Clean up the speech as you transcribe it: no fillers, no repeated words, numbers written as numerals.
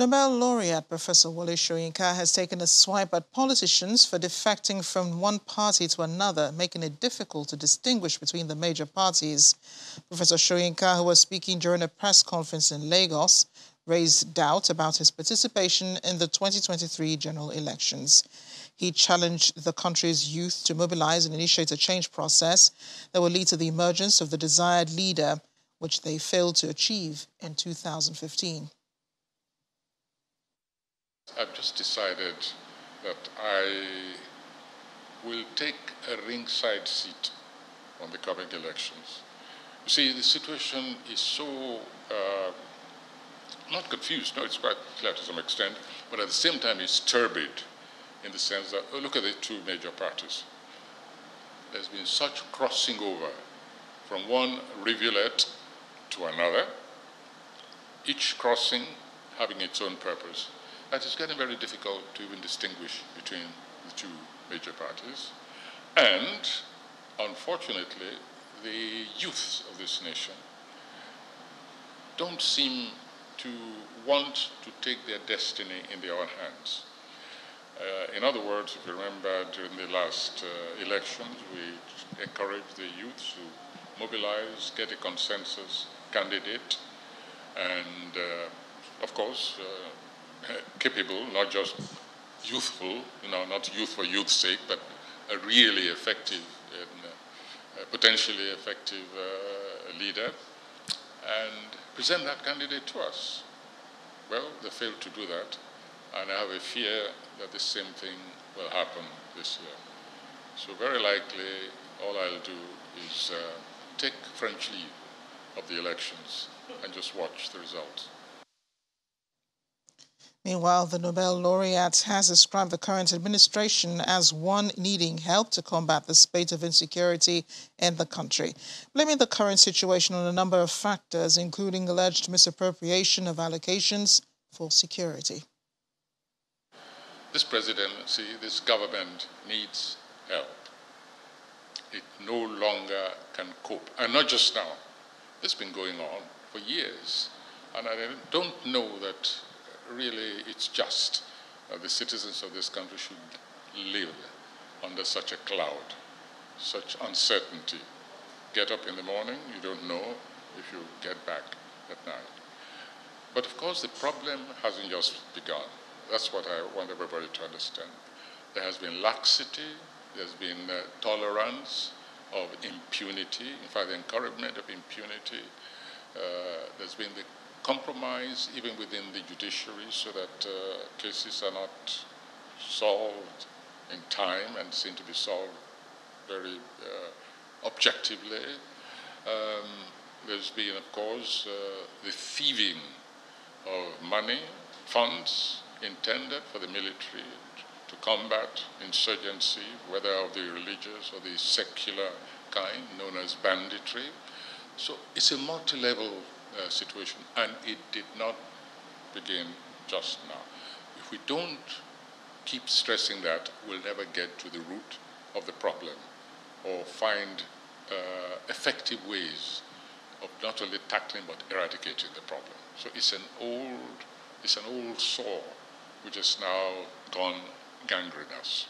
Nobel laureate Professor Soyinka has taken a swipe at politicians for defecting from one party to another, making it difficult to distinguish between the major parties. Professor Soyinka, who was speaking during a press conference in Lagos, raised doubt about his participation in the 2023 general elections. He challenged the country's youth to mobilize and initiate a change process that will lead to the emergence of the desired leader, which they failed to achieve in 2015. I've just decided that I will take a ringside seat on the coming elections. You see, the situation is so not confused, no, it's quite clear to some extent, but at the same time it's turbid in the sense that, look at the two major parties. There's been such crossing over from one rivulet to another, each crossing having its own purpose, that it's getting very difficult to even distinguish between the two major parties. And, unfortunately, the youth of this nation don't seem to want to take their destiny in their own hands. In other words, if you remember, during the last elections, we encouraged the youth to mobilize, get a consensus candidate, and, of course, capable, not just youthful, not youth for youth's sake, but a really effective and potentially effective leader, and present that candidate to us. Well, they failed to do that, and I have a fear that the same thing will happen this year. So very likely, all I'll do is take French leave of the elections and just watch the results. Meanwhile, the Nobel laureate has described the current administration as one needing help to combat the spate of insecurity in the country, blaming the current situation on a number of factors, including alleged misappropriation of allocations for security. This presidency, this government needs help. It no longer can cope, and not just now. It's been going on for years, and I don't know that really it's just that the citizens of this country should live under such a cloud, such uncertainty. Get up in the morning, you don't know if you get back at night. But of course the problem hasn't just begun. That's what I want everybody to understand. There has been laxity, there's been tolerance of impunity, in fact the encouragement of impunity. There's been the compromise even within the judiciary so that cases are not solved in time and seem to be solved very objectively. There's been, of course, the thieving of money, funds intended for the military to combat insurgency, whether of the religious or the secular kind, known as banditry. So it's a multi-level situation, and it did not begin just now. If we don't keep stressing that, we'll never get to the root of the problem or find effective ways of not only tackling but eradicating the problem. So it's an old sore which has now gone gangrenous.